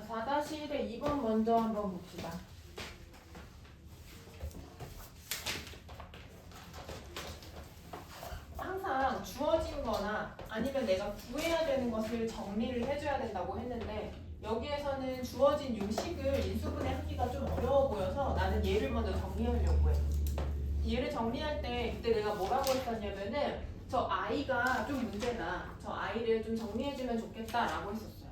4-1의 2번 먼저 한번 봅시다. 항상 주어진 거나 아니면 내가 구해야 되는 것을 정리를 해줘야 된다고 했는데 여기에서는 주어진 요식을 인수분해 하기가 좀 어려워 보여서 나는 얘를 먼저 정리하려고 해. 얘를 정리할 때 그때 내가 뭐라고 했었냐면은 저 i가 좀 문제다. 저 i를 좀 정리해주면 좋겠다라고 했었어요.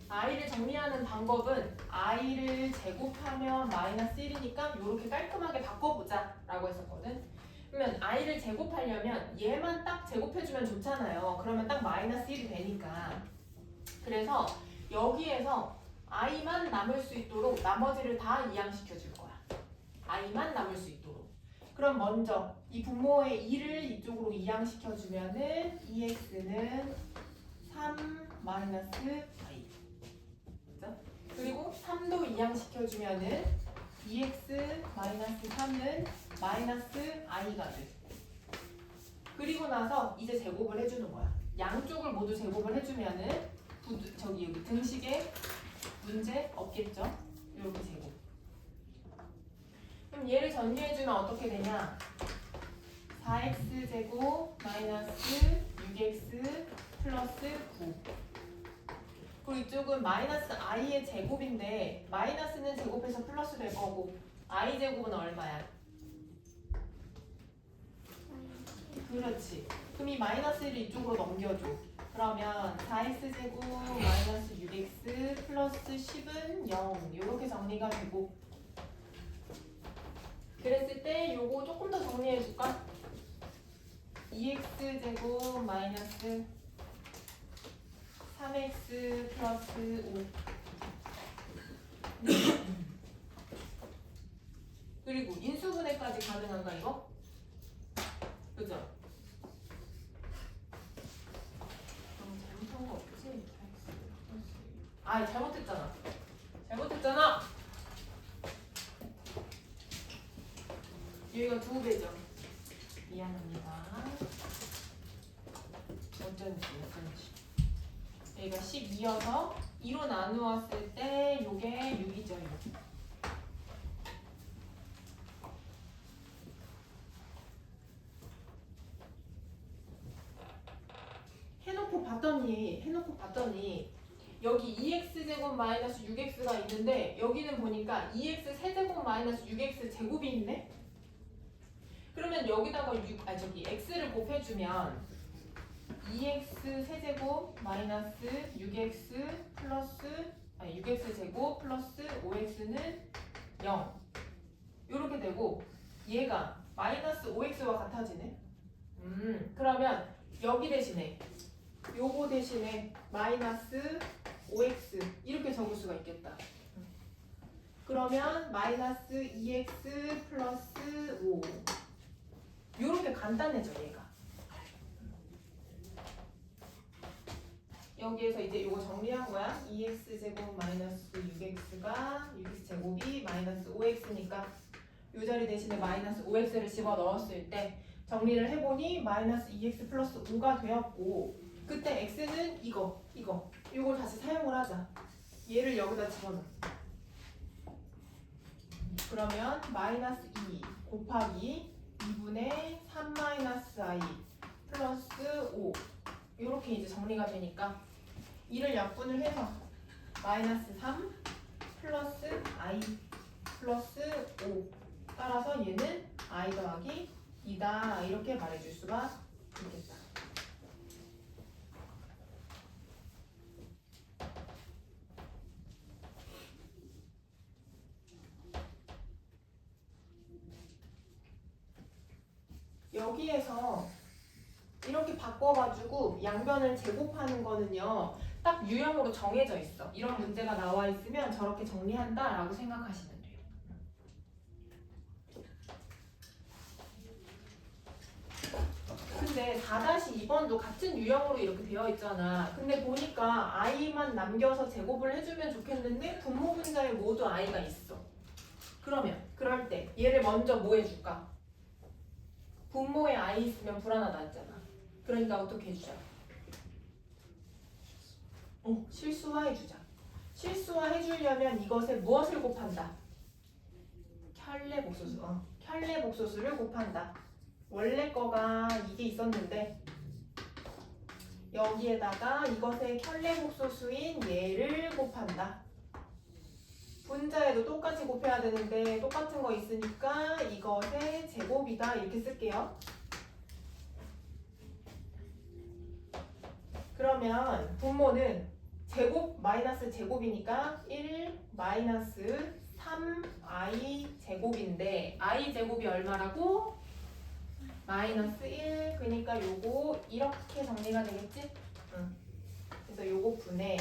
i를 정리하는 방법은 i를 제곱하면 마이너스 1이니까 이렇게 깔끔하게 바꿔보자 라고 했었거든. 그러면 i를 제곱하려면 얘만 딱 제곱해주면 좋잖아요. 그러면 딱 마이너스 1이 되니까. 그래서 여기에서 i만 남을 수 있도록 나머지를 다 이항시켜 줄 거야. i만 남을 수 있도록. 그럼 먼저 이 분모의 2를 이쪽으로 이항시켜 주면은 2x는 3 마이너스 i. 그죠? 그리고 3도 이항시켜 주면은 2x 마이너스 3은 마이너스 i가 돼. 그리고 나서 이제 제곱을 해주는 거야. 양쪽을 모두 제곱을 해주면은 저기 여기 등식에 문제 없겠죠? 이렇게 제곱. 그럼 얘를 전개해주면 어떻게 되냐? 4x 제곱 마이너스 6x 플러스 9. 그리고 이쪽은 마이너스 i의 제곱인데 마이너스는 제곱해서 플러스 될 거고 i 제곱은 얼마야? 그렇지. 그럼 이 마이너스 1을 이쪽으로 넘겨줘. 그러면 4x 제곱 마이너스 6x 플러스 10은 0 이렇게 정리가 되고 그랬을 때 요거 조금 더 정리해 줄까? 2x 제곱 마이너스 3x 플러스 5 그리고 인수분해까지 가능한가 이거? 그죠? 잘못한 거 없지? 아 잘못했잖아. 잘못했잖아. 여기가 2배죠. 미안합니다. 어쩐지. 여기가 12여서 2로 나누었을 때 요게 6이죠. 6. 해놓고 봤더니 여기 2x제곱 마이너스 6x가 있는데 여기는 보니까 2x 세제곱 마이너스 6x 제곱이 있네? 그러면 여기다가 x를 곱해주면 2x 세제곱 마이너스 6x 플러스 6x 제곱 플러스 5x는 0 이렇게 되고 얘가 마이너스 5x와 같아지네. 그러면 여기 대신에 요거 대신에 마이너스 5x 이렇게 적을 수가 있겠다. 그러면 마이너스 2x 플러스 5 요렇게 간단해져 얘가. 여기에서 이제 요거 정리한 거야. 2x 제곱 마이너스 6x가 6x 제곱이 마이너스 5x니까 요 자리 대신에 마이너스 5x를 집어 넣었을 때 정리를 해보니 마이너스 2x 플러스 5가 되었고 그때 x는 이걸 다시 사용을 하자. 얘를 여기다 집어넣어. 그러면 마이너스 2 곱하기 2분의 3 마이너스 i 플러스 5 이렇게 이제 정리가 되니까 이를 약분을 해서 마이너스 3 플러스 i 플러스 5 따라서 얘는 i 더하기 2다 이렇게 말해줄 수가 있겠다. 여기에서 이렇게 바꿔가지고 양변을 제곱하는 거는요 딱 유형으로 정해져 있어. 이런 문제가 나와 있으면 저렇게 정리한다 라고 생각하시면 돼요. 근데 4-2번도 같은 유형으로 이렇게 되어 있잖아. 근데 보니까 i만 남겨서 제곱을 해주면 좋겠는데 분모 분자에 모두 i가 있어. 그러면 그럴 때 얘를 먼저 뭐 해줄까? 분모에 i 있으면 불안하다 했잖아. 그러니까 어떻게 해주자? 실수화해주자. 실수화해주려면 이것에 무엇을 곱한다? 켤레 복소수. 켤레 복소수를 곱한다. 원래 거가 이게 있었는데 여기에다가 이것의 켤레 복소수인 얘를 곱한다. 분자에도 똑같이 곱해야 되는데 똑같은 거 있으니까 이것의 제곱이다 이렇게 쓸게요. 그러면 분모는 제곱 마이너스 제곱이니까 1 마이너스 3i 제곱인데 i 제곱이 얼마라고? 마이너스 1. 그러니까 요거 이렇게 정리가 되겠지? 응. 그래서 요거 분해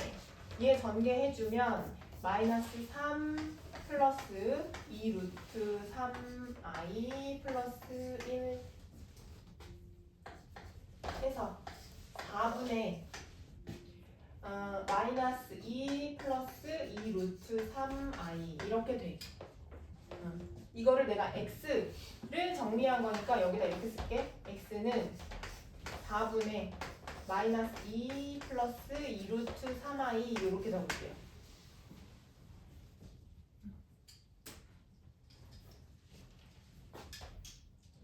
얘 전개해주면 마이너스 3 플러스 2 루트 3i 플러스 1 해서 4분의 마이너스 2 플러스 2 루트 3i 이렇게 돼. 이거를 내가 x를 정리한 거니까 여기다 이렇게 쓸게. x는 4분의 마이너스 2 플러스 2 루트 3i 이렇게 적을게요.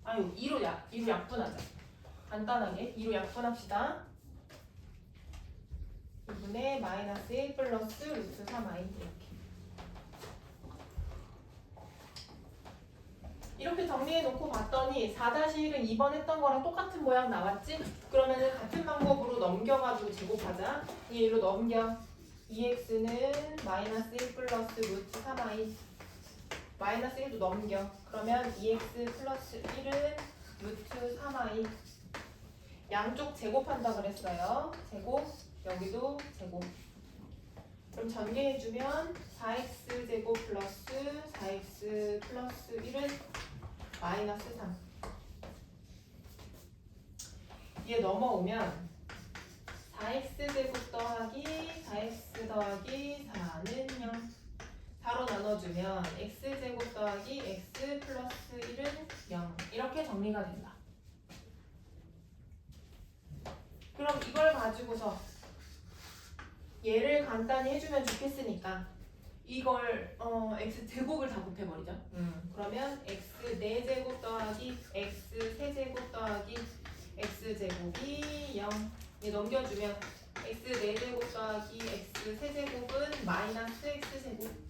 아유 2로 약분하자. 간단하게 2로 약분합시다. 2분의 마이너스 1 플러스 루트 3i 이렇게 정리해놓고 봤더니 4-1은 2번 했던 거랑 똑같은 모양 나왔지? 그러면은 같은 방법으로 넘겨가지고 제곱하자. 얘로 넘겨. 2x는 마이너스 1 플러스 루트 3i 마이너스 1도 넘겨. 그러면 2x 플러스 1은 루트 3i 양쪽 제곱한다 그랬어요. 제곱 여기도 제곱. 그럼 전개해주면 4x제곱 플러스 4x 플러스 1은 마이너스 3. 얘 넘어오면 4x제곱 더하기 4x 더하기 4는 0. 4로 나눠주면 x제곱 더하기 x 플러스 1은 0. 이렇게 정리가 된다. 그럼 이걸 가지고서 얘를 간단히 해주면 좋겠으니까 이걸 x제곱을 다 곱해버리자. 그러면 x 4제곱 더하기 x 세제곱 더하기 x제곱이 0. 얘 넘겨주면 x 4제곱 더하기 x 세제곱은 마이너스 x제곱.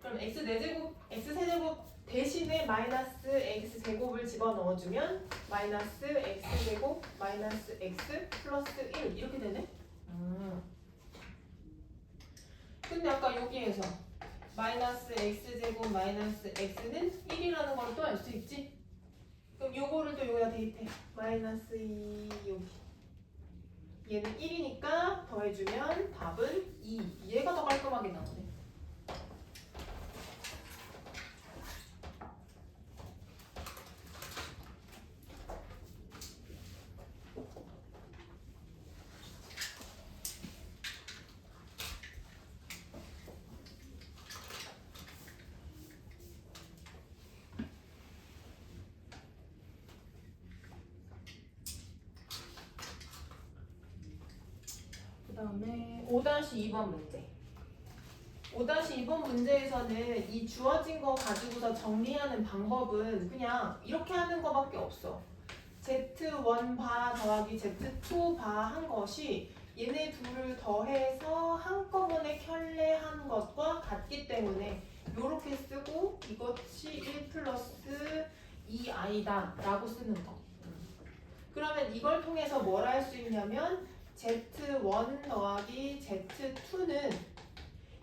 그럼 x 4제곱 x 세제곱 대신에 마이너스 x제곱을 집어넣어주면 마이너스 x제곱 마이너스 x 플러스 1 이렇게 되네? 근데 아까 여기에서 마이너스 x제곱 마이너스 x는 1이라는 걸 또 알 수 있지? 그럼 요거를 또 여기다 대입해. 마이너스 2 여기. 얘는 1이니까 더해주면 답은 2. 얘가 더 깔끔하게 나오네. 그 다음에 5-2번 문제. 5-2번 문제에서는 이 주어진 거 가지고서 정리하는 방법은 그냥 이렇게 하는 거밖에 없어. Z1 바 더하기 Z2 바 한 것이 얘네 둘을 더해서 한꺼번에 켤레한 것과 같기 때문에 이렇게 쓰고 이것이 1 플러스 2i다 라고 쓰는 거. 그러면 이걸 통해서 뭘 할 수 있냐면 Z1 더하기 Z2는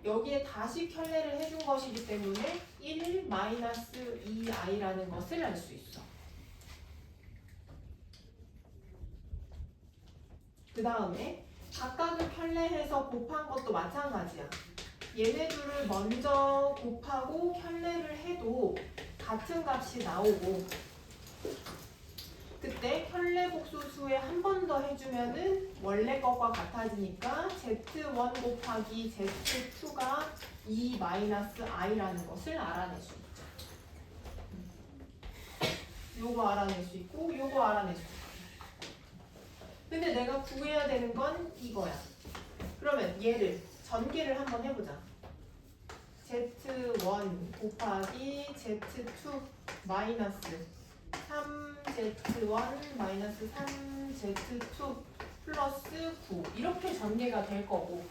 여기에 다시 켤레를 해준 것이기 때문에 1 마이너스 2i라는 것을 알 수 있어. 그 다음에 각각을 켤레해서 곱한 것도 마찬가지야. 얘네들을 먼저 곱하고 켤레를 해도 같은 값이 나오고 그때 켤레 복소수에 한 번 더 해주면은 원래 것과 같아지니까 Z1 곱하기 Z2가 2 마이너스 i라는 것을 알아낼 수 있죠. 요거 알아낼 수 있고 요거 알아낼 수 있고 근데 내가 구해야 되는 건 이거야. 그러면 얘를 전개를 한번 해보자. Z1 곱하기 Z2 마이너스 3Z1 마이너스 3Z2 플러스 9 이렇게 전개가 될 거고,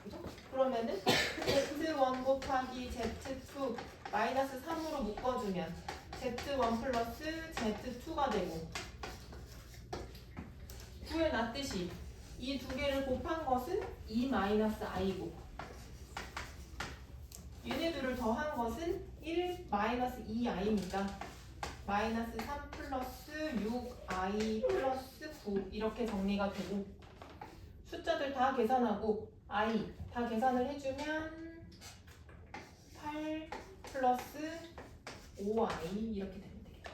그죠? 그러면은 Z1 곱하기 Z2 마이너스 3으로 묶어주면 Z1 플러스 Z2가 되고, 구해놨듯이 이 두 개를 곱한 것은 2 마이너스 i고, 얘네들을 더한 것은 1 마이너스 2i니까 마이너스 3 플러스 6i 플러스 9 이렇게 정리가 되고, 숫자들 다 계산하고 i 다 계산을 해주면 8 플러스 5i 이렇게 되면 되겠다.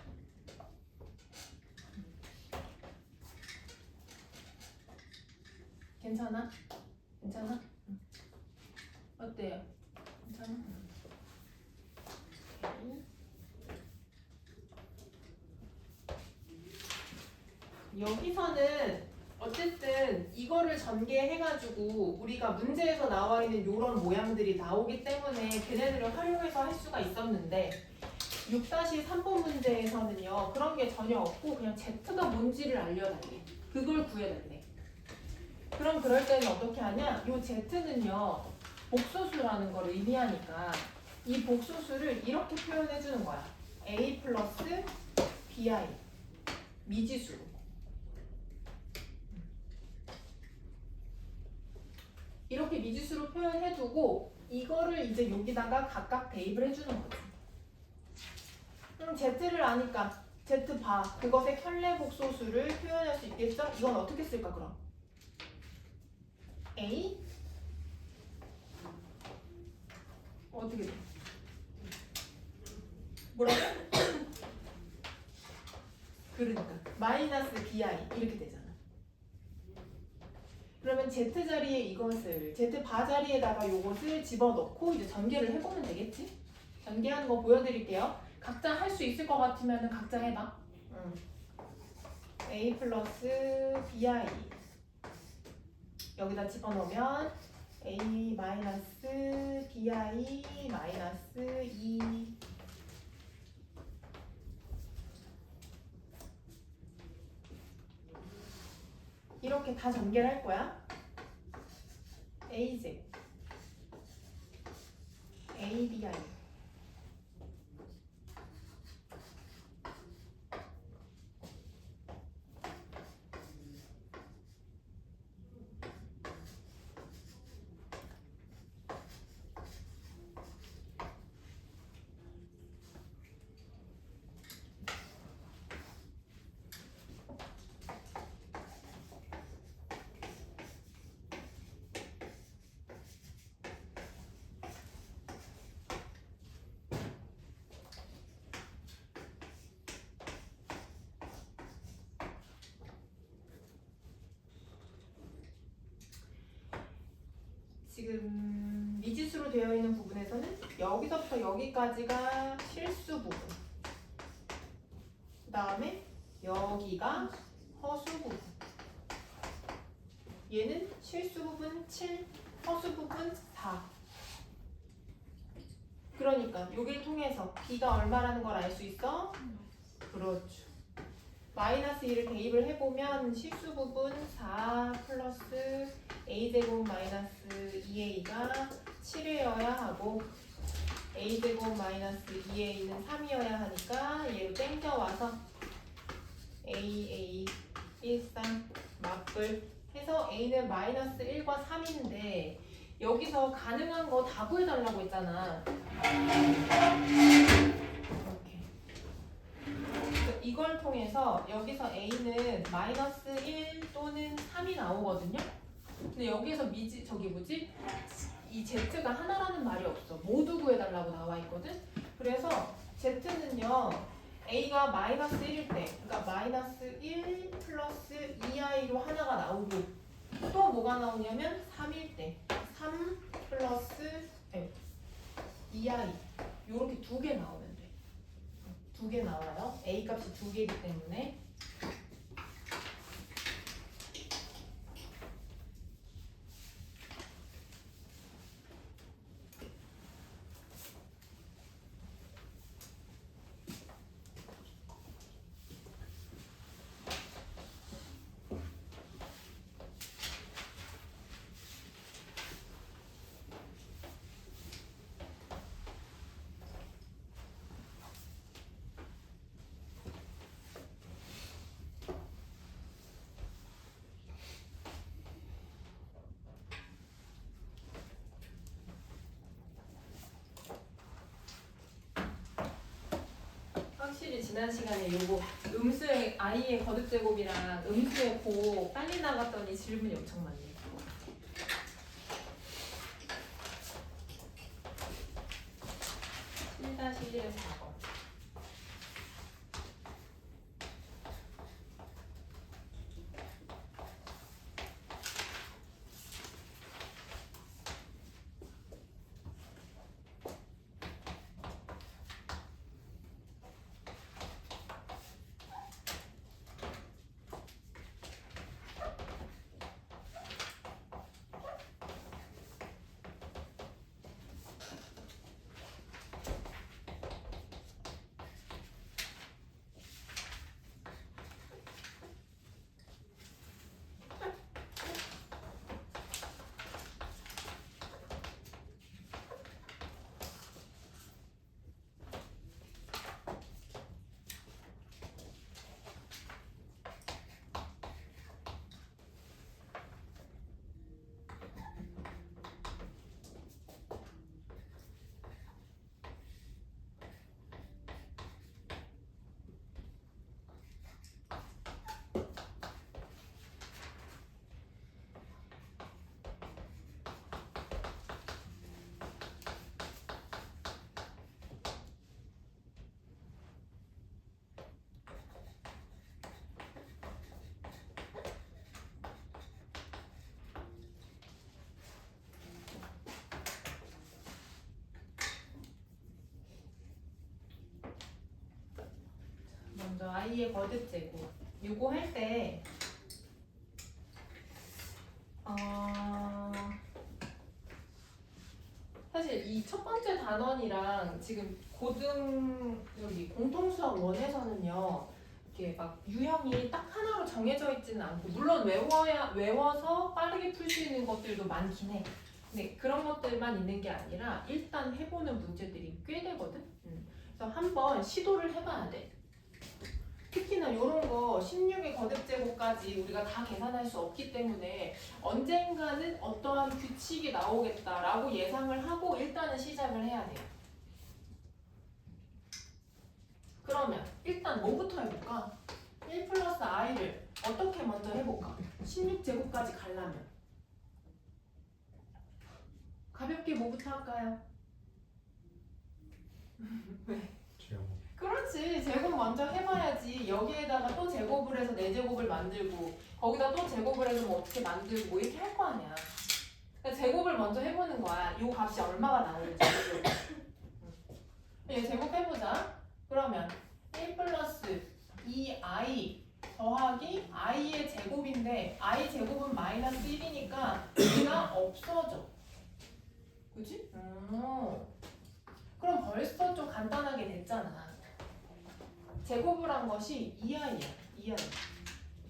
괜찮아? 괜찮아? 어때요? 괜찮아? 여기서는 어쨌든 이거를 전개해가지고 우리가 문제에서 나와 있는 이런 모양들이 나오기 때문에 걔네들을 활용해서 할 수가 있었는데, 6-3번 문제에서는요 그런 게 전혀 없고 그냥 Z가 뭔지를 알려달래. 그걸 구해달래. 그럼 그럴 때는 어떻게 하냐? 이 Z는요 복소수라는 걸 의미하니까 이 복소수를 이렇게 표현해 주는 거야. A 플러스 BI 미지수로. 이렇게 미지수로 표현해두고 이거를 이제 여기다가 각각 대입을 해주는 거지. 그럼 Z를 아니까 Z 바 그것의 켤레 복소수를 표현할 수 있겠죠? 이건 어떻게 쓸까 그럼? A 어떻게 돼? 뭐라고? 그러니까 마이너스 BI 이렇게 되잖아. 그러면 Z 자리에 이것을 Z 바 자리에다가 요것을 집어넣고 이제 전개를 해보면 되겠지? 전개하는 거 보여드릴게요. 각자 할 수 있을 것 같으면 각자 해봐. A 플러스 BI 여기다 집어넣으면 A 마이너스 BI 마이너스 2 이렇게 다 전개를 할 거야. AZ ABI 지금 미지수로 되어 있는 부분에서는 여기서부터 여기까지가 실수 부분, 그 다음에 여기가 허수 부분. 얘는 실수 부분 7, 허수 부분 4. 그러니까 여기를 통해서 B가 얼마라는 걸 알 수 있어? 그렇죠. 마이너스 2를 대입을 해보면 실수 부분 4 플러스 a제곱 마이너스 2a가 7이어야 하고 a제곱 마이너스 2a는 3이어야 하니까 얘로 땡겨와서 a 13 맞불 해서 a는 마이너스 1과 3인데 여기서 가능한 거 다 구해달라고 했잖아. 이걸 통해서 여기서 a는 마이너스 1 또는 3이 나오거든요. 근데 여기에서 이 z가 하나라는 말이 없어. 모두 구해달라고 나와 있거든. 그래서 z는요 a가 마이너스 1일 때, 그러니까 마이너스 1 플러스 2i로 하나가 나오고 또 뭐가 나오냐면 3일 때 3 플러스 2i 요렇게 두 개 나오면 돼. 두 개 나와요. A 값이 두 개이기 때문에. 확실히 지난 시간에 요거 음수의 i의 거듭 제곱이랑 음수의 고 빨리 나갔더니 질문이 엄청 많네요. 1-1에서 4번. 먼저 i의 거듭 제곱. 요거 할 때 사실 이 첫 번째 단원이랑 지금 고등 여기 공통수학 원에서는요 이렇게 막 유형이 딱 하나로 정해져 있지는 않고 물론 외워서 빠르게 풀 수 있는 것들도 많긴 해. 근데 그런 것들만 있는 게 아니라 일단 해보는 문제들이 꽤 되거든. 그래서 한번 시도를 해봐야 돼. 특히나 이런 거 16의 거듭 제곱까지 우리가 다 계산할 수 없기 때문에 언젠가는 어떠한 규칙이 나오겠다라고 예상을 하고 일단은 시작을 해야 돼요. 그러면 일단 뭐부터 해볼까? 1 플러스 i를 어떻게 먼저 해볼까? 16제곱까지 가려면 가볍게 뭐부터 할까요? 왜? 그렇지. 제곱 먼저 해봐야지. 여기에다가 또 제곱을 해서 4제곱을 만들고 거기다 또 제곱을 해서 뭐 어떻게 만들고 뭐 이렇게 할 거 아니야. 그러니까 제곱을 먼저 해보는 거야. 요 값이 얼마가 나올지. 얘 제곱해보자. 그러면 1 플러스 2i 더하기 i의 제곱인데 i 제곱은 마이너스 1이니까 얘가 없어져. 그치? 그럼 벌써 좀 간단하게 됐잖아. 제곱을 한 것이 2i야. 2i.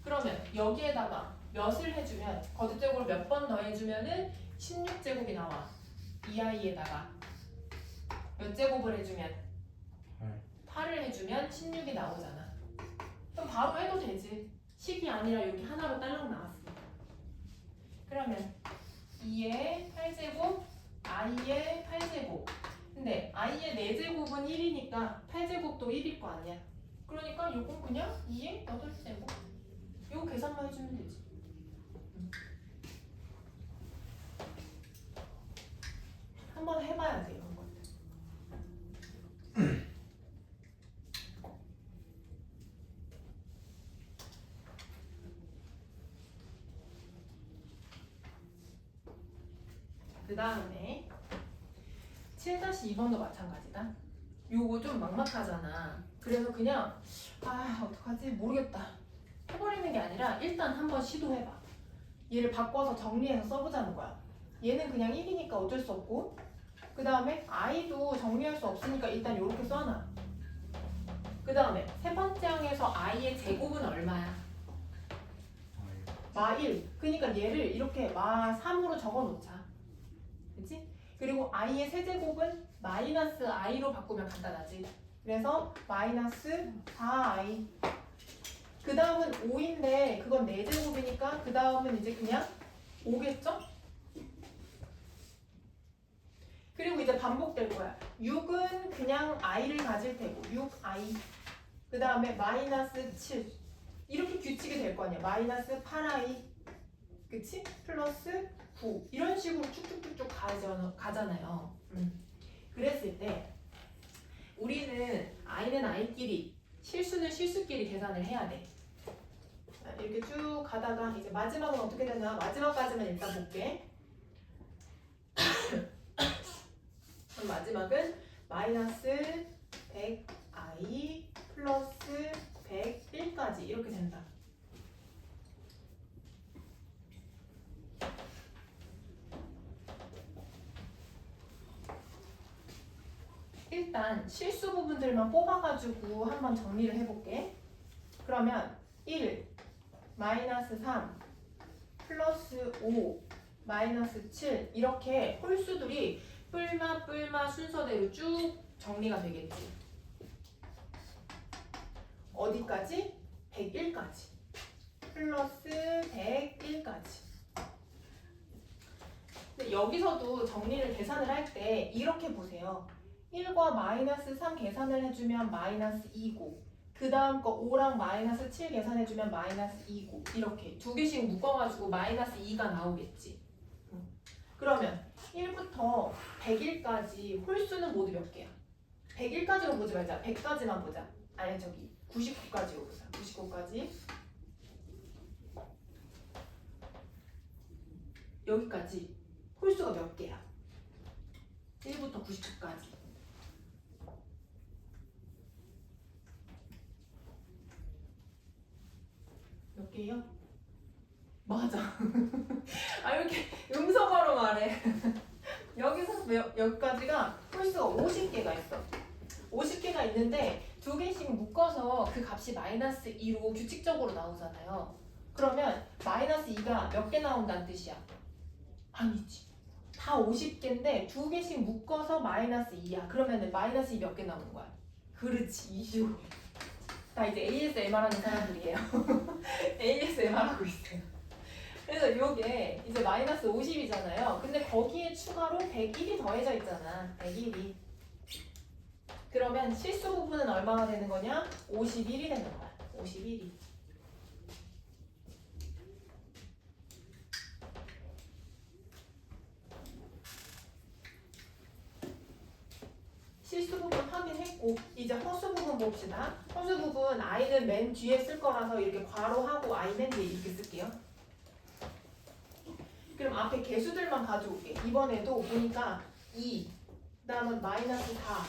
그러면 여기에다가 몇을 해주면 거듭제곱을 몇 번 더 해주면은 16제곱이 나와. 2i에다가 몇 제곱을 해주면 8을 해주면 16이 나오잖아. 그럼 바로 해도 되지. 10이 아니라 여기 하나로 딸랑 나왔으니까. 그러면 2의 8제곱, i의 8제곱. 근데 i의 4제곱은 1이니까 8제곱도 1일 거 아니야. 그러니까 이건 그냥 2의 8제곱. 이거 계산만 해주면 되지. 한번 해봐야 돼 이런 것들. 그 다음에 7-2번도 마찬가지다. 요거 좀 막막하잖아. 그래서 그냥 어떡하지 모르겠다 해버리는 게 아니라 일단 한번 시도해봐. 얘를 바꿔서 정리해서 써보자는 거야. 얘는 그냥 1이니까 어쩔 수 없고 그 다음에 i도 정리할 수 없으니까 일단 이렇게 써놔. 그 다음에 세 번째 항에서 i의 제곱은 얼마야? 마 1. 그러니까 얘를 이렇게 마 3으로 적어놓자. 그치? 그리고 i의 세제곱은 마이너스 i로 바꾸면 간단하지. 그래서 마이너스 4i. 그 다음은 5인데 그건 4제곱이니까 그 다음은 이제 그냥 5겠죠? 그리고 이제 반복될 거야. 6은 그냥 i를 가질 테고 6i. 그 다음에 마이너스 7 이렇게 규칙이 될 거 아니야. 마이너스 8i 그치? 플러스 9 이런 식으로 쭉쭉쭉쭉 가잖아요. 그랬을 때 우리는 i는 i끼리 실수는 실수끼리 계산을 해야 돼. 자, 이렇게 쭉 가다가 이제 마지막은 어떻게 되나? 마지막까지만 일단 볼게. 그럼 마지막은 마이너스 100i 플러스 101까지 이렇게 된다. 일단 실수 부분들만 뽑아가지고 한번 정리를 해볼게. 그러면 1, 마이너스 3, 플러스 5, 마이너스 7 이렇게 홀수들이 뿔마 순서대로 쭉 정리가 되겠지. 어디까지? 101까지. 플러스 101까지. 근데 여기서도 정리를 계산을 할 때 이렇게 보세요. 1과 마이너스 3 계산을 해주면 마이너스 2고 그 다음 거 5랑 마이너스 7 계산해주면 마이너스 2고 이렇게 두 개씩 묶어가지고 마이너스 2가 나오겠지. 그러면 1부터 100일까지 홀수는 모두 몇 개야? 101까지로 보지 말자. 100까지만 보자. 아니 저기 99까지로 보자. 99까지 여기까지 홀수가 몇 개야? 1부터 99까지 몇 개요? 맞아. 아 이렇게 음성어로 말해. 여기서 여기까지가 홀수가 50개가 있어. 50개가 있는데 두 개씩 묶어서 그 값이 마이너스 2로 규칙적으로 나오잖아요. 그러면 마이너스 2가 몇 개 나온다는 뜻이야? 아니지. 다 50개인데 두 개씩 묶어서 마이너스 2야. 그러면은 마이너스 2 몇 개 나오는 거야? 그렇지. 25개. 다 이제 ASMR 하는 사람들이에요. ASMR 하고 있어요. 그래서 이게 이제 마이너스 50이잖아요. 근데 거기에 추가로 101이 더해져 있잖아. 101이. 그러면 실수 부분은 얼마가 되는 거냐? 51이 되는 거야. 51이. 실수 부분 확인했고 이제 허수 부분 봅시다. 허수 부분 i는 맨 뒤에 쓸 거라서 이렇게 괄호하고 i 맨 뒤에 이렇게 쓸게요. 그럼 앞에 개수들만 가져올게. 이번에도 보니까 2, 그 다음은 마이너스 4.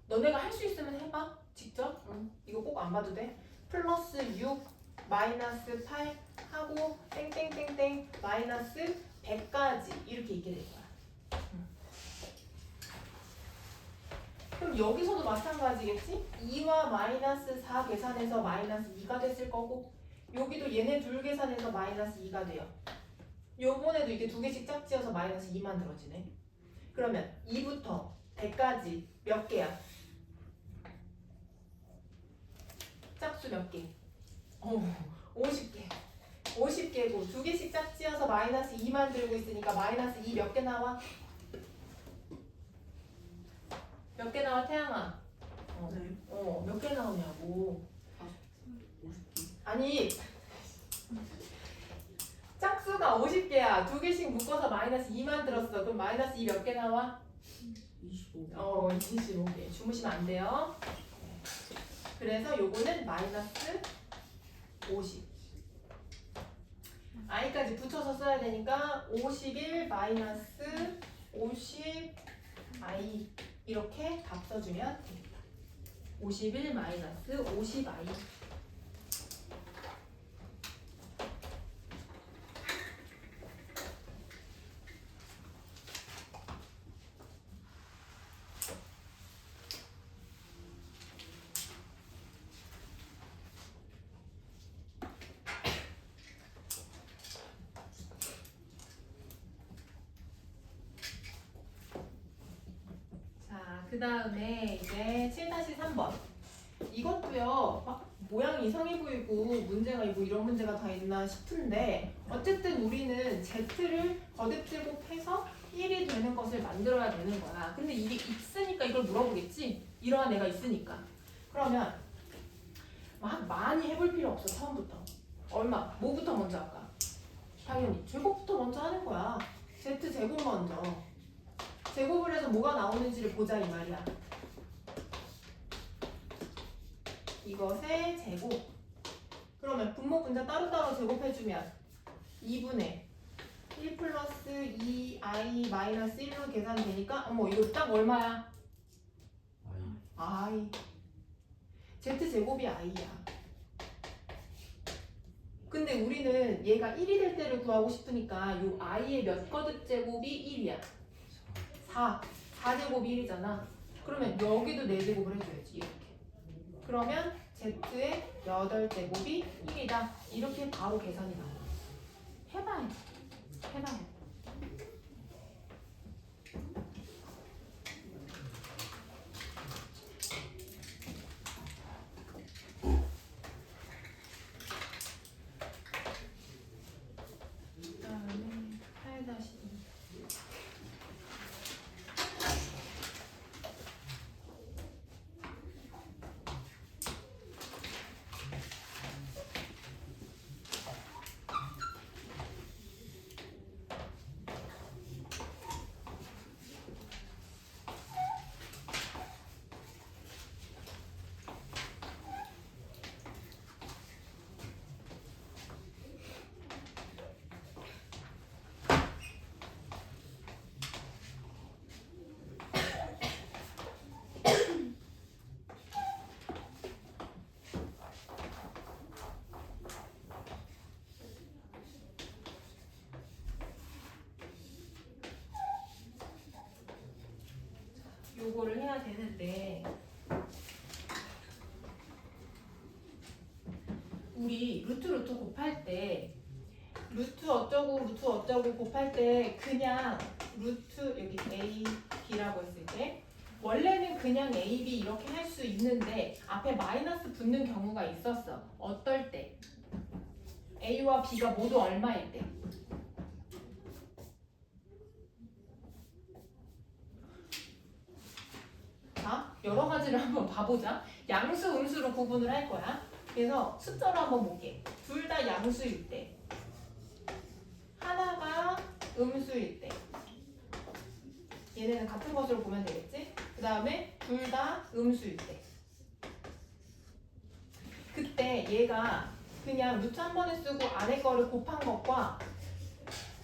너네가 할 수 있으면 해봐. 직접. 이거 꼭 안 봐도 돼. 플러스 6, 마이너스 8 하고 땡땡땡땡 마이너스 100까지 이렇게 있게 될 거야. 그럼 여기서도 마찬가지겠지? 2와 마이너스 4 계산해서 마이너스 2가 됐을 거고 여기도 얘네 둘 계산해서 마이너스 2가 돼요. 요번에도 이게 두 개씩 짝지어서 마이너스 2 만들어지네. 그러면 2부터 100까지 몇 개야? 짝수 몇 개? 50개. 50개고 두 개씩 짝지어서 마이너스 2 만들고 있으니까 마이너스 2 몇 개 나와? 몇 개 나와 태양아? 몇 개 나오냐고. 아니 짝수가 50개야. 두 개씩 묶어서 마이너스 2 만들었어. 그럼 마이너스 2 몇 개 나와? 25. 25개. 주무시면 안 돼요. 그래서 요거는 마이너스 50. i까지 붙여서 써야 되니까 51 마이너스 50 i 이렇게 답 써주면 됩니다. 51 마이너스 50 i. 그 다음에 이제 7-3번. 이것도요, 막 모양이 이상해 보이고 문제가 뭐 이런 문제가 다 있나 싶은데 어쨌든 우리는 Z를 거듭제곱해서 1이 되는 것을 만들어야 되는 거야. 근데 이게 있으니까 이걸 물어보겠지? 이러한 애가 있으니까. 그러면 막 많이 해볼 필요 없어. 처음부터. 얼마? 뭐부터 먼저 할까? 당연히 제곱부터 먼저 하는 거야. z제곱 먼저. 제곱을 해서 뭐가 나오는지를 보자 이 말이야. 이것의 제곱. 그러면 분모 분자 따로따로 제곱해주면 2분의 1 플러스 2i 마이너스 1로 계산되니까 어머 이거 딱 얼마야? i. z제곱이 i야. 근데 우리는 얘가 1이 될 때를 구하고 싶으니까 요 i의 몇 거듭 제곱이 1이야? 4. 4제곱이 1이잖아. 그러면 여기도 4제곱을 해줘야지. 이렇게. 그러면 z의 8제곱이 1이다. 이렇게 바로 계산이 나와. 해봐요. 해봐요. 그다음에 8-2. 요거를 해야 되는데 우리 루트 곱할 때 루트 어쩌고 곱할 때 그냥 루트 여기 a, b라고 했을 때 원래는 그냥 a, b 이렇게 할 수 있는데 앞에 마이너스 붙는 경우가 있었어. 어떨 때? a와 b가 모두 얼마일 때? 자, 여러 가지를 한번 봐보자. 양수, 음수로 구분을 할 거야. 그래서 숫자로 한번 볼게. 둘 다 양수일 때, 하나가 음수일 때, 얘네는 같은 것으로 보면 되겠지? 그 다음에 둘 다 음수일 때, 그때 얘가 그냥 루트 한 번에 쓰고 안에 거를 곱한 것과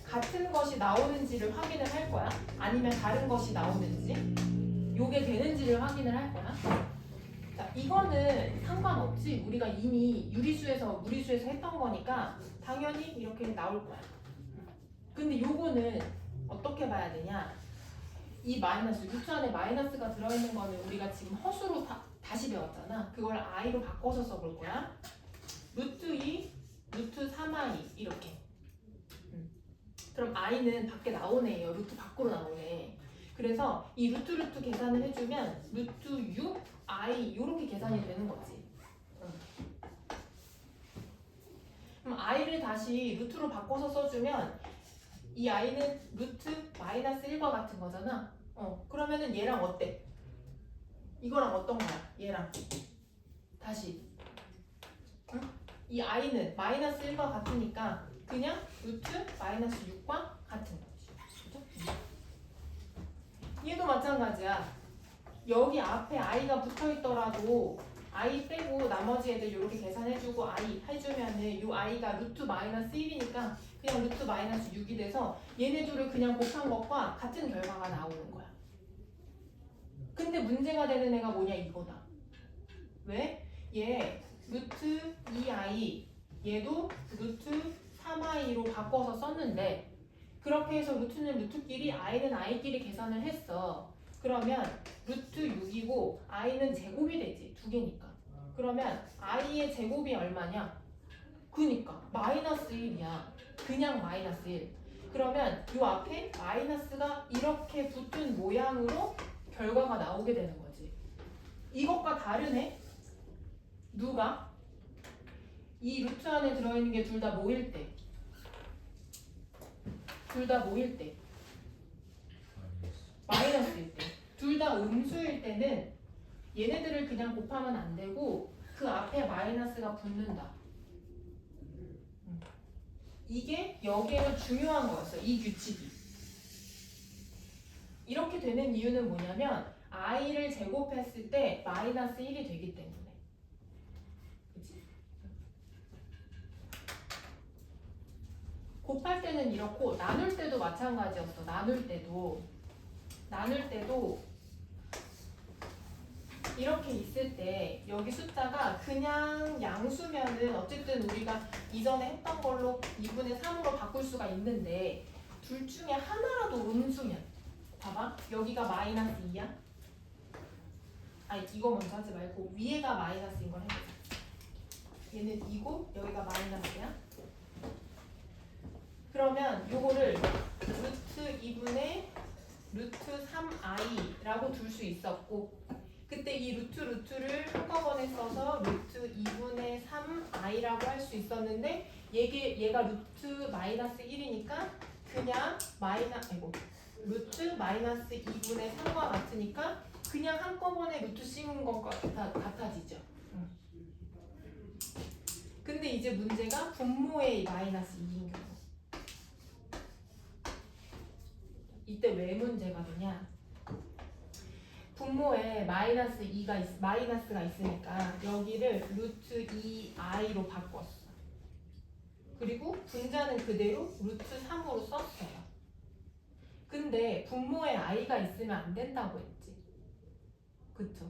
같은 것이 나오는지를 확인을 할 거야. 아니면 다른 것이 나오는지, 요게 되는지를 확인을 할 거야. 자, 이거는 상관없지. 우리가 이미 유리수에서 무리수에서 했던 거니까 당연히 이렇게 나올 거야. 근데 요거는 어떻게 봐야 되냐? 이 마이너스, 루트 안에 마이너스가 들어있는 거는 우리가 지금 허수로 다시 배웠잖아. 그걸 i로 바꿔서 써볼 거야. 루트 2, 루트 3i 이렇게. 그럼 i는 밖에 나오네요. 루트 밖으로 나오네. 그래서 이 루트 계산을 해주면 루트 6, i 이렇게 계산이 되는 거지. 그럼 i를 다시 루트로 바꿔서 써주면 이 i는 루트 마이너스 1과 같은 거잖아. 그러면은 얘랑 어때? 이거랑 어떤 거야? 얘랑 다시 이 i는 마이너스 1과 같으니까 그냥 루트 마이너스 6과 같은 거지. 그죠? 얘도 마찬가지야. 여기 앞에 i가 붙어 있더라도 i 빼고 나머지 애들 이렇게 계산해주고 i 해주면은 요 i가 루트 마이너스 1이니까 그냥 루트 마이너스 6이 돼서 얘네 둘을 그냥 곱한 것과 같은 결과가 나오는 거야. 근데 문제가 되는 애가 뭐냐 이거다. 왜? 얘 루트 2i 얘도 루트 3i로 바꿔서 썼는데 그렇게 해서 루트는 루트끼리 i는 i끼리 계산을 했어. 그러면 루트 6이고 i는 제곱이 되지. 두 개니까. 그러면 i의 제곱이 얼마냐? 그니까 마이너스 1이야. 그냥 마이너스 1. 그러면 요 앞에 마이너스가 이렇게 붙은 모양으로 결과가 나오게 되는 거지. 이것과 다르네? 누가? 이 루트 안에 들어있는 게 둘 다 뭐일 때? 둘 다 뭐일 때? 마이너스일 때. 둘 다 음수일 때는 얘네들을 그냥 곱하면 안 되고 그 앞에 마이너스가 붙는다. 이게 여기에서 중요한 거였어. 이 규칙이. 이렇게 되는 이유는 뭐냐면 i를 제곱했을 때 마이너스 1이 되기 때문에. 그치? 곱할 때는 이렇고 나눌 때도 마찬가지였어. 나눌 때도 이렇게 있을 때 여기 숫자가 그냥 양수면은 어쨌든 우리가 이전에 했던 걸로 2분의 3으로 바꿀 수가 있는데 둘 중에 하나라도 음수면 봐봐 여기가 마이너스 2야? 아니 이거 먼저 하지 말고 위에가 마이너스인 걸 해보자. 얘는 2고 여기가 마이너스야. 그러면 요거를 루트 2분의 루트 3i라고 둘 수 있었고 그때 이 루트를 한꺼번에 써서 루트 2분의 3i라고 할 수 있었는데 얘가 루트 마이너스 1이니까 그냥 루트 마이너스 2분의 3과 같으니까 그냥 한꺼번에 루트 씌운 것과 같아지죠. 근데 이제 문제가 분모의 마이너스 2인 경우. 이때 왜 문제가 되냐? 분모에 마이너스가 있으니까 여기를 루트 2i로 바꿨어. 그리고 분자는 그대로 루트 3으로 썼어요. 근데 분모에 i가 있으면 안 된다고 했지. 그쵸?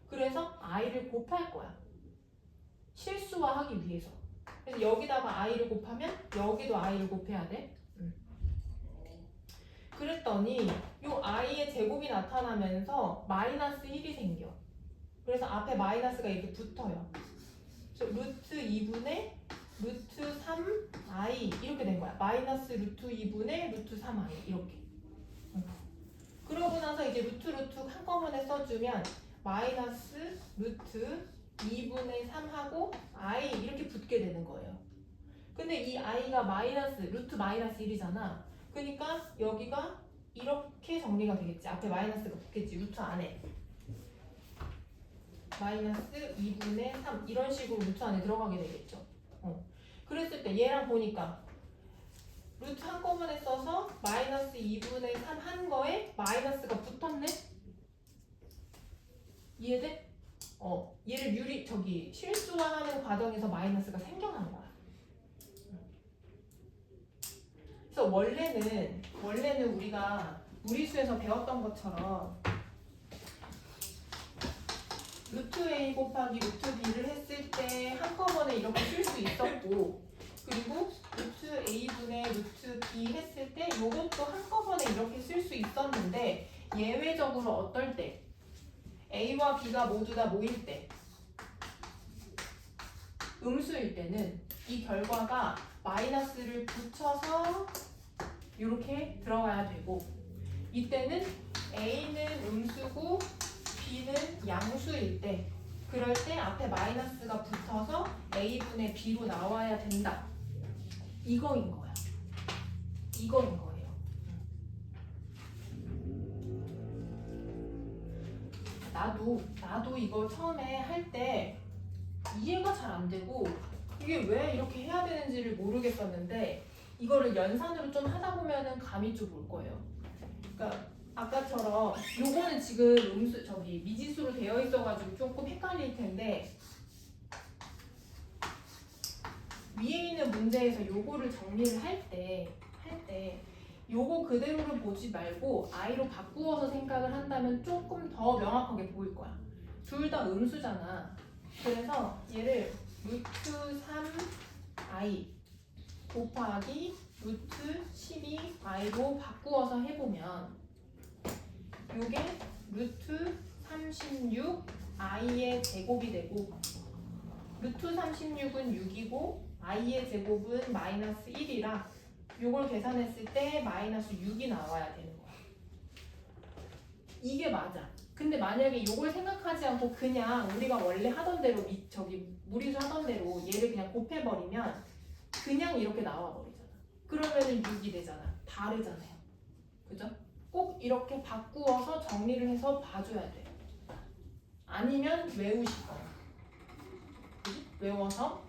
그래서 i를 곱할 거야. 실수화하기 위해서. 그래서 여기다가 i를 곱하면 여기도 i를 곱해야 돼. 그랬더니 요 i의 제곱이 나타나면서 마이너스 1이 생겨. 그래서 앞에 마이너스가 이렇게 붙어요. 그래서 루트 2분의 루트 3i 이렇게 된 거야. 마이너스 루트 2분의 루트 3i 이렇게. 그러고 나서 이제 루트 한꺼번에 써주면 마이너스 루트 2분의 3하고 i 이렇게 붙게 되는 거예요. 근데 이 i가 루트 마이너스 1이잖아. 그러니까 여기가 이렇게 정리가 되겠지. 앞에 마이너스가 붙겠지. 루트 안에. 마이너스 2분의 3 이런 식으로 루트 안에 들어가게 되겠죠. 그랬을 때 얘랑 보니까 루트 한꺼번에 써서 마이너스 2분의 3 한 거에 마이너스가 붙었네? 이해돼? 얘를 실수화하는 과정에서 마이너스가 생겨난 거야. 그래서 원래는 우리가 무리수에서 배웠던 것처럼 루트 a 곱하기 루트 b를 했을 때 한꺼번에 이렇게 쓸 수 있었고 그리고 루트 a분의 루트 b 했을 때 이것도 한꺼번에 이렇게 쓸 수 있었는데 예외적으로 어떨 때 a와 b가 모두 다 모일 때 음수일 때는 이 결과가 마이너스를 붙여서 이렇게 들어가야 되고 이때는 a는 음수고 b는 양수일 때 그럴 때 앞에 마이너스가 붙어서 a분의 b로 나와야 된다. 이거인 거야. 이거인 거예요. 나도 이거 처음에 할 때 이해가 잘 안 되고 이게 왜 이렇게 해야 되는지를 모르겠었는데 이거를 연산으로 좀 하다 보면은 감이 좀 올 거예요. 그러니까 아까처럼 요거는 지금 미지수로 되어 있어가지고 조금 헷갈릴 텐데 위에 있는 문제에서 요거를 정리를 할 때 요거 그대로를 보지 말고 i로 바꾸어서 생각을 한다면 조금 더 명확하게 보일 거야. 둘 다 음수잖아. 그래서 얘를 루트 3i 곱하기 루트 12i로 바꾸어서 해보면 요게 루트 36i의 제곱이 되고 루트 36은 6이고 i의 제곱은 마이너스 1이라 요걸 계산했을 때 마이너스 6이 나와야 되는 거야. 이게 맞아. 근데 만약에 요걸 생각하지 않고 그냥 우리가 원래 하던 대로 무리수 하던 대로 얘를 그냥 곱해버리면 그냥 이렇게 나와버리잖아. 그러면은 6이 되잖아. 다르잖아요. 그죠? 꼭 이렇게 바꾸어서 정리를 해서 봐줘야 돼. 아니면 외우실 거야. 외워서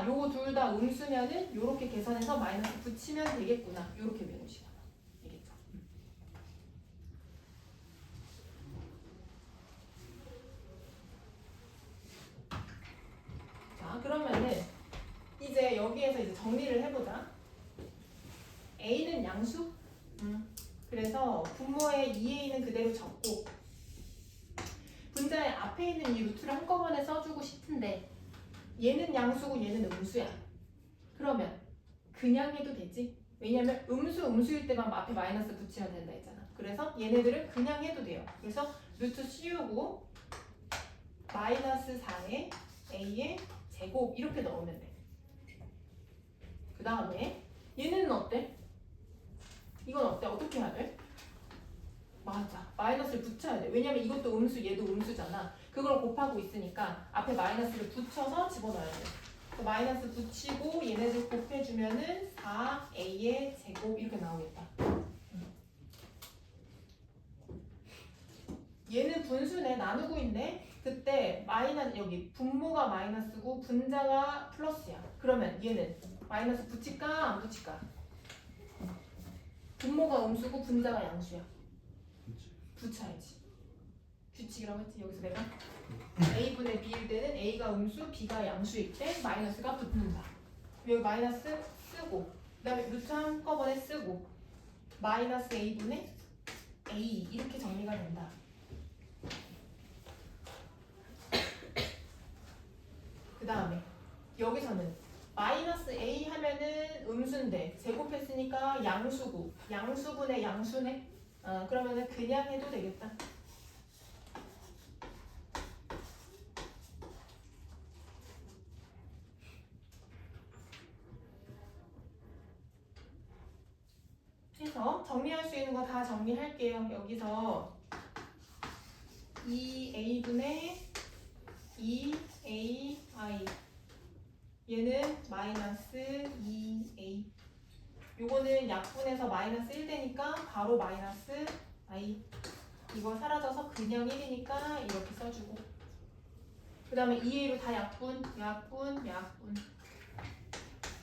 요거 둘 다 음수면은 요렇게 계산해서 마이너스 붙이면 되겠구나. 요렇게 외우시거나. 알겠죠? 자, 그러면은 이제 여기에서 이제 정리를 해보자. A는 양수? 그래서 분모의 2A는 그대로 적고 분자의 앞에 있는 이 루트를 한꺼번에 써주고 싶은데 얘는 양수고 얘는 음수야. 그러면 그냥 해도 되지? 왜냐면 음수일 때만 앞에 마이너스 붙여야 된다 했잖아. 그래서 얘네들은 그냥 해도 돼요. 그래서 루트 씌우고 마이너스 4의 A의 제곱 이렇게 넣으면 돼. 그 다음에 얘는 어때? 이건 어때? 어떻게 해야 돼? 맞아. 마이너스를 붙여야 돼. 왜냐면 이것도 음수, 얘도 음수잖아. 그걸 곱하고 있으니까 앞에 마이너스를 붙여서 집어넣어야 돼. 마이너스 붙이고 얘네들 곱해주면은 4a의 제곱 이렇게 나오겠다. 얘는 분수네. 나누고 있네. 그때 여기 분모가 마이너스고 분자가 플러스야. 그러면 얘는 마이너스 붙일까 안 붙일까? 분모가 음수고 분자가 양수야. 붙여야지. 규칙이라고 했지. 여기서 내가 A분의 B일 때는 A가 음수, B가 양수일 때 마이너스가 붙는다. 여기 마이너스 쓰고 그 다음에 루트 한꺼번에 쓰고 마이너스 A분의 A 이렇게 정리가 된다. 그 다음에 여기서는 마이너스 A 하면은 음수인데 제곱했으니까 양수고 양수분의 양수네. 그러면은 그냥 해도 되겠다. 해서 정리할 수 있는 거 다 정리할게요. 여기서 2a분의 2ai 얘는 마이너스 2a 요거는 약분해서 마이너스 1 되니까 바로 마이너스 i 이거 사라져서 그냥 1이니까 이렇게 써주고 그 다음에 2a로 다 약분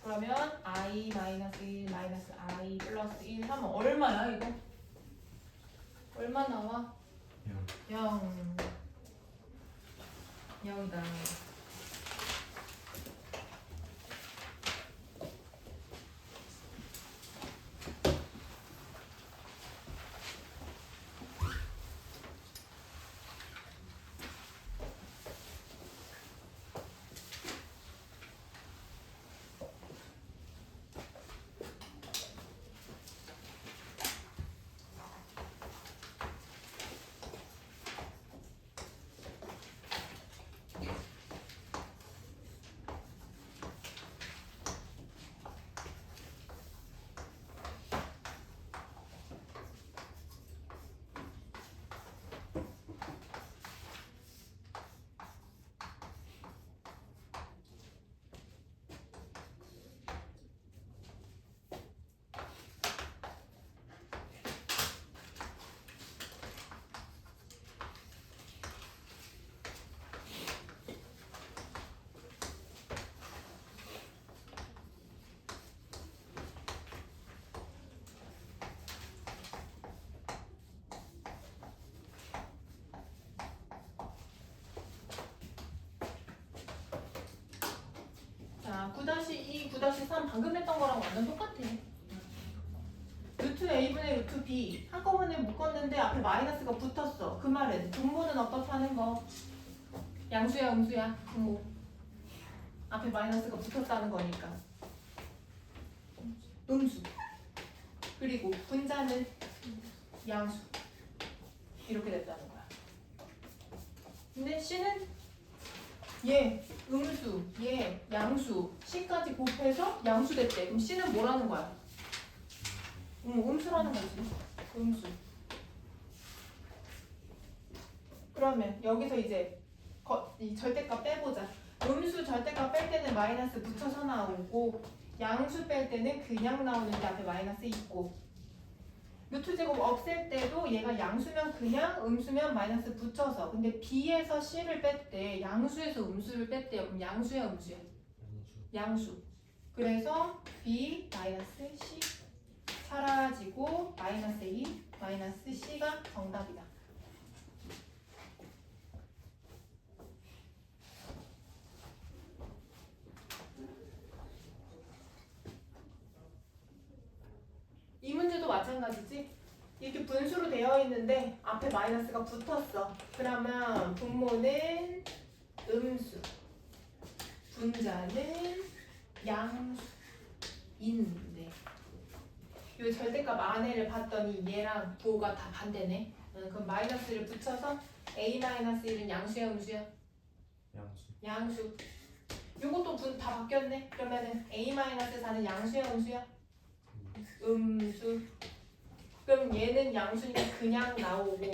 그러면 i 마이너스 1 마이너스 i 플러스 1 하면 얼마야 이거? 얼마 나와? 0 0이다. 자, 9-2, 9-3 방금 했던 거랑 완전 똑같아. 루트 a분의 루트 b 한꺼번에 묶었는데 앞에 마이너스가 붙었어. 그 말은 분모는 어떻다는 거? 양수야 음수야? 분모. 앞에 마이너스가 붙었다는 거니까. 음수. 그리고 분자는 양수. 이렇게 됐다는 거야. 근데 c는 얘 음수, 얘 양수, c까지 곱해서 양수 됐대. 그럼 c는 뭐라는 거야? 음수라는 거지. 음수. 그러면 여기서 이제 이 절대값 빼보자. 음수 절대값 뺄 때는 마이너스 붙여서 나오고 양수 뺄 때는 그냥 나오는데 앞에 마이너스 있고 루트 제곱 없앨 때도 얘가 양수면 그냥 음수면 마이너스 붙여서 근데 B에서 C를 뺐대 양수에서 음수를 뺐대요. 그럼 양수야 음수야? 양수. 그래서 B 마이너스 C 사라지고 마이너스 2 마이너스 C가 정답이다. 이 문제도 마찬가지지? 이렇게 분수로 되어 있는데 앞에 마이너스가 붙었어. 그러면 분모는 음수, 분자는 양수인데 이 절대값 안에를 봤더니 얘랑 부호가 다 반대네. 그럼 마이너스를 붙여서 A-1은 양수야 음수야? 양수. 양수. 요것도 분 다 바뀌었네. 그러면은 A-4는 양수야 음수야? 음수. 그럼 얘는 양수니까 그냥 나오고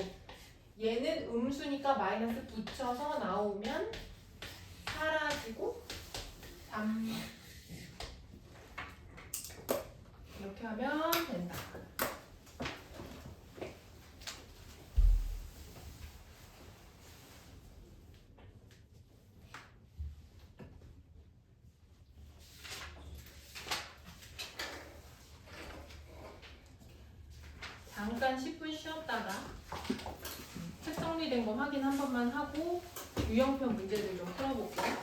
얘는 음수니까 마이너스 붙여서 나오면 사라지고 3 이렇게 하면 된다. 잠깐 10분 쉬었다가 책 정리된 거 확인 한 번만 하고 유형편 문제들 좀 풀어볼게요.